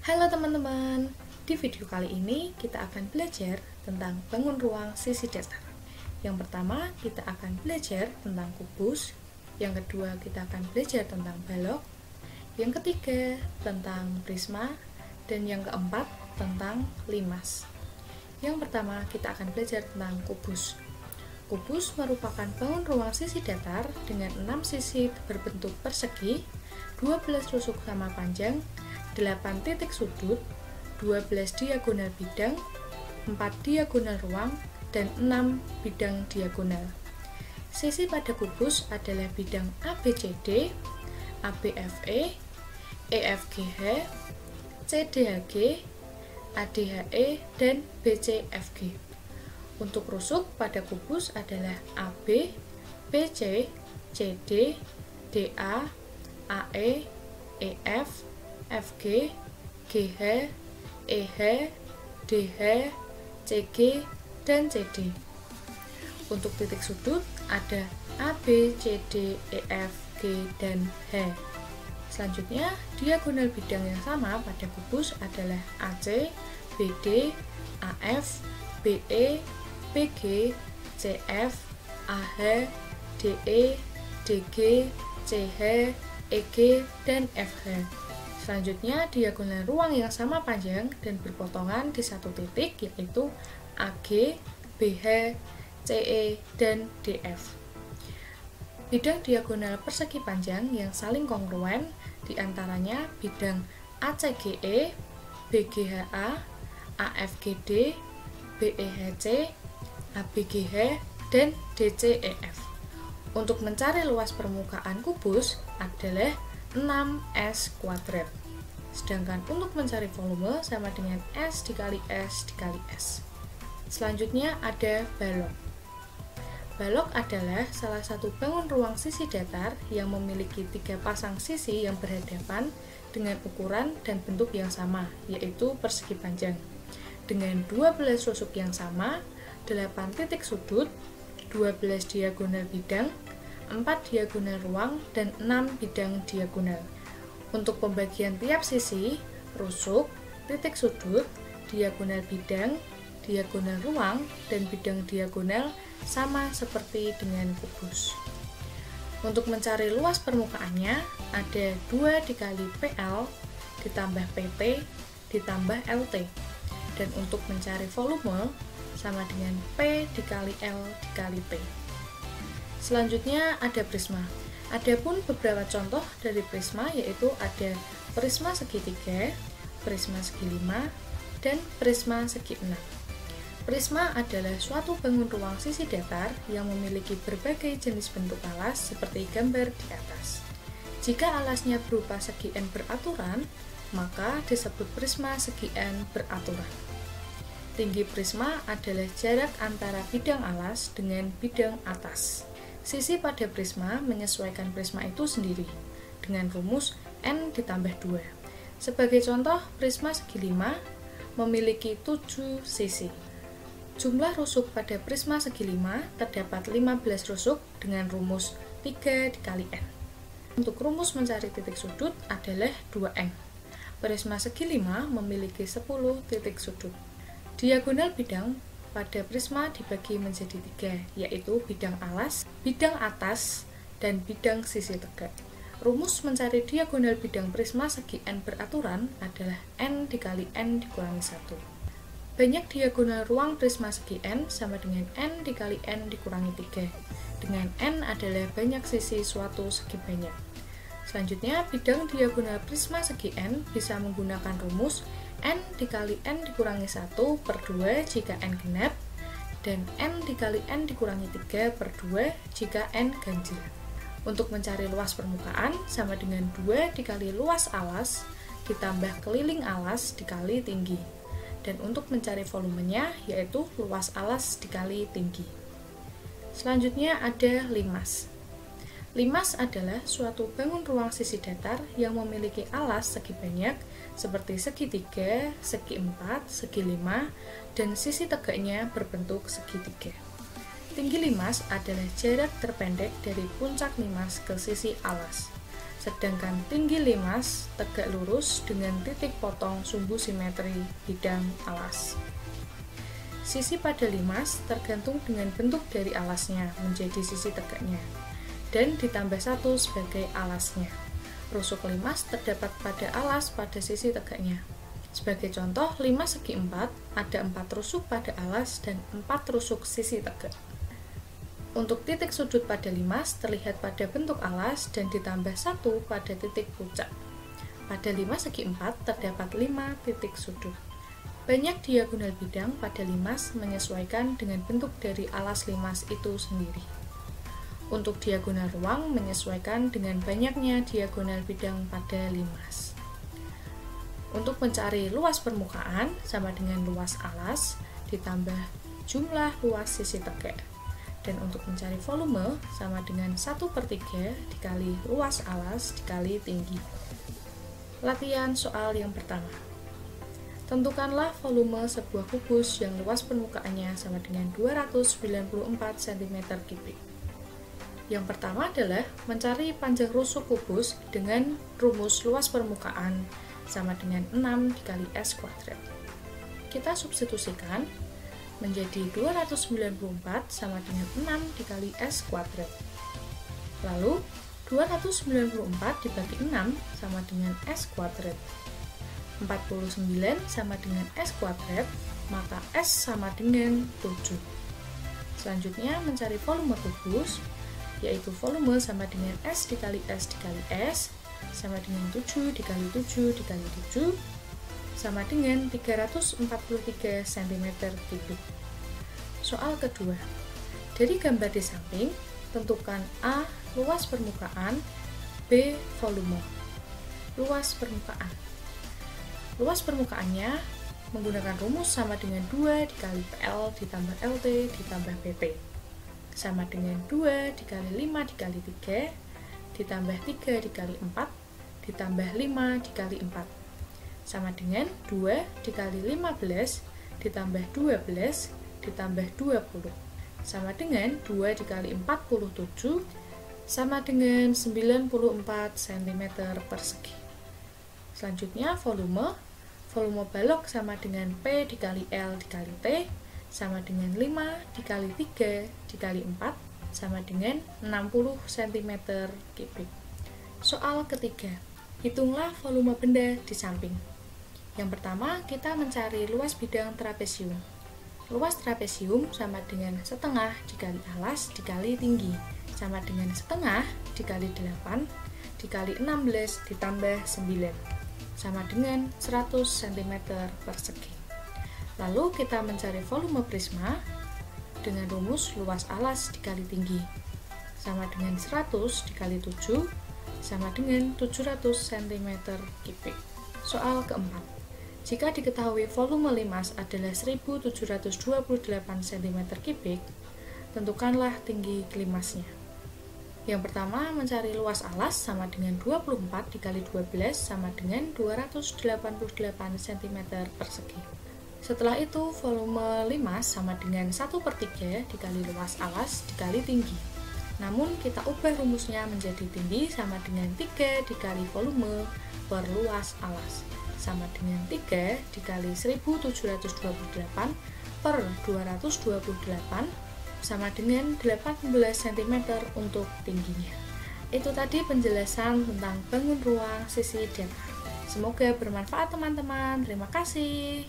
Halo teman-teman, di video kali ini kita akan belajar tentang bangun ruang sisi datar. Yang pertama kita akan belajar tentang kubus, yang kedua kita akan belajar tentang balok, yang ketiga tentang prisma, dan yang keempat tentang limas. Yang pertama kita akan belajar tentang kubus. Kubus merupakan bangun ruang sisi datar dengan 6 sisi berbentuk persegi, 12 rusuk sama panjang, 8 titik sudut, 12 diagonal bidang, 4 diagonal ruang, dan 6 bidang diagonal. Sisi pada kubus adalah bidang ABCD, ABFE, EFGH, CDHG, ADHE, dan BCFG. Untuk rusuk pada kubus adalah AB, BC, CD, DA, AE, EF, FG, GH, EH, DH, CG, dan CD. Untuk titik sudut ada A, B, C, D, E, F, G, dan H. Selanjutnya, diagonal bidang yang sama pada kubus adalah AC, BD, AF, BE, PG, CF, AH, DE, DG, CH, EG, dan FH. Selanjutnya, diagonal ruang yang sama panjang dan berpotongan di satu titik, yaitu AG, BH, CE, dan DF. Bidang diagonal persegi panjang yang saling kongruen diantaranya bidang ACGE, BGHA, AFGD, BEHC, ABGH, dan DCEF. Untuk mencari luas permukaan kubus adalah 6S kuadrat. Sedangkan untuk mencari volume sama dengan S dikali S dikali S. Selanjutnya ada balok. Balok adalah salah satu bangun ruang sisi datar yang memiliki 3 pasang sisi yang berhadapan dengan ukuran dan bentuk yang sama, yaitu persegi panjang. Dengan 12 rusuk yang sama, 8 titik sudut, 12 diagonal bidang, 4 diagonal ruang, dan 6 bidang diagonal. Untuk pembagian tiap sisi, rusuk, titik sudut, diagonal bidang, diagonal ruang, dan bidang diagonal sama seperti dengan kubus. Untuk mencari luas permukaannya, ada 2 dikali PL ditambah PP ditambah LT. Dan untuk mencari volume, sama dengan P dikali L dikali P. Selanjutnya ada prisma. Adapun beberapa contoh dari prisma yaitu ada prisma segitiga, prisma segi 5, dan prisma segi 6. Prisma adalah suatu bangun ruang sisi datar yang memiliki berbagai jenis bentuk alas seperti gambar di atas. Jika alasnya berupa segi N beraturan, maka disebut prisma segi N beraturan. Tinggi prisma adalah jarak antara bidang alas dengan bidang atas. Sisi pada prisma menyesuaikan prisma itu sendiri dengan rumus N ditambah 2. Sebagai contoh, prisma segi 5 memiliki 7 sisi. Jumlah rusuk pada prisma segi 5 terdapat 15 rusuk dengan rumus 3 dikali N. Untuk rumus mencari titik sudut adalah 2N. Prisma segi 5 memiliki 10 titik sudut. Diagonal bidang pada prisma dibagi menjadi 3, yaitu bidang alas, bidang atas, dan bidang sisi tegak. Rumus mencari diagonal bidang prisma segi N beraturan adalah N dikali N dikurangi 1. Banyak diagonal ruang prisma segi N sama dengan N dikali N dikurangi 3, dengan N adalah banyak sisi suatu segi banyak. Selanjutnya, bidang diagonal prisma segi N bisa menggunakan rumus N dikali N dikurangi 1 per 2 jika N genap, dan N dikali N dikurangi 3 per 2 jika N ganjil. Untuk mencari luas permukaan sama dengan 2 dikali luas alas ditambah keliling alas dikali tinggi. Dan untuk mencari volumenya yaitu luas alas dikali tinggi. Selanjutnya ada limas. Limas adalah suatu bangun ruang sisi datar yang memiliki alas segi banyak seperti segi 3, segi 4, segi 5, dan sisi tegaknya berbentuk segitiga. Tinggi limas adalah jarak terpendek dari puncak limas ke sisi alas. sedangkan tinggi limas tegak lurus dengan titik potong sumbu simetri bidang alas. Sisi pada limas tergantung dengan bentuk dari alasnya menjadi sisi tegaknya, dan ditambah 1 sebagai alasnya. Rusuk limas terdapat pada alas pada sisi tegaknya. Sebagai contoh, limas segi 4 ada 4 rusuk pada alas dan 4 rusuk sisi tegak. Untuk titik sudut pada limas terlihat pada bentuk alas dan ditambah 1 pada titik puncak. Pada limas segi 4 terdapat 5 titik sudut. Banyak diagonal bidang pada limas menyesuaikan dengan bentuk dari alas limas itu sendiri. Untuk diagonal ruang menyesuaikan dengan banyaknya diagonal bidang pada limas. Untuk mencari luas permukaan sama dengan luas alas ditambah jumlah luas sisi tegak. Dan untuk mencari volume sama dengan 1/3 dikali luas alas dikali tinggi. Latihan soal yang pertama. Tentukanlah volume sebuah kubus yang luas permukaannya sama dengan 294 cm3. Yang pertama adalah mencari panjang rusuk kubus dengan rumus luas permukaan sama dengan 6 dikali S kuadrat. Kita substitusikan menjadi 294 sama dengan 6 dikali S kuadrat. Lalu, 294 dibagi 6 sama dengan S kuadrat. 49 sama dengan S kuadrat, maka S sama dengan 7. Selanjutnya, mencari volume kubus, yaitu volume sama dengan S dikali S dikali S, sama dengan 7 dikali 7 dikali 7, sama dengan 343 cm3. Soal kedua. Dari gambar di samping, tentukan A. Luas permukaan, B. Volume. Luas permukaan. Luas permukaannya menggunakan rumus sama dengan 2 dikali PL ditambah LT ditambah BP. Sama dengan 2 dikali 5 dikali 3, ditambah 3 dikali 4, ditambah 5 dikali 4. Sama dengan 2 dikali 15 ditambah 12 ditambah 20. Sama dengan 2 dikali 47 sama dengan 94 cm persegi. Selanjutnya volume. Volume balok sama dengan P dikali L dikali T sama dengan 5 dikali 3 dikali 4 sama dengan 60 cm3. Soal ketiga. Hitunglah volume benda di samping. Yang pertama, kita mencari luas bidang trapesium. Luas trapesium sama dengan setengah dikali alas dikali tinggi, sama dengan setengah dikali 8 dikali 16 ditambah 9, sama dengan 100 cm persegi. Lalu kita mencari volume prisma dengan rumus luas alas dikali tinggi, sama dengan 100 dikali 7, sama dengan 700 cm3. Soal keempat. Jika diketahui volume limas adalah 1728 cm3, tentukanlah tinggi limasnya. Yang pertama, mencari luas alas sama dengan 24 dikali 12 sama dengan 288 cm persegi. Setelah itu, volume limas sama dengan 1/3 dikali luas alas dikali tinggi. Namun, kita ubah rumusnya menjadi tinggi sama dengan 3 dikali volume per luas alas, sama dengan 3 dikali 1728 per 228 sama dengan 18 cm untuk tingginya. Itu tadi penjelasan tentang bangun ruang sisi data. Semoga bermanfaat teman-teman. Terima kasih.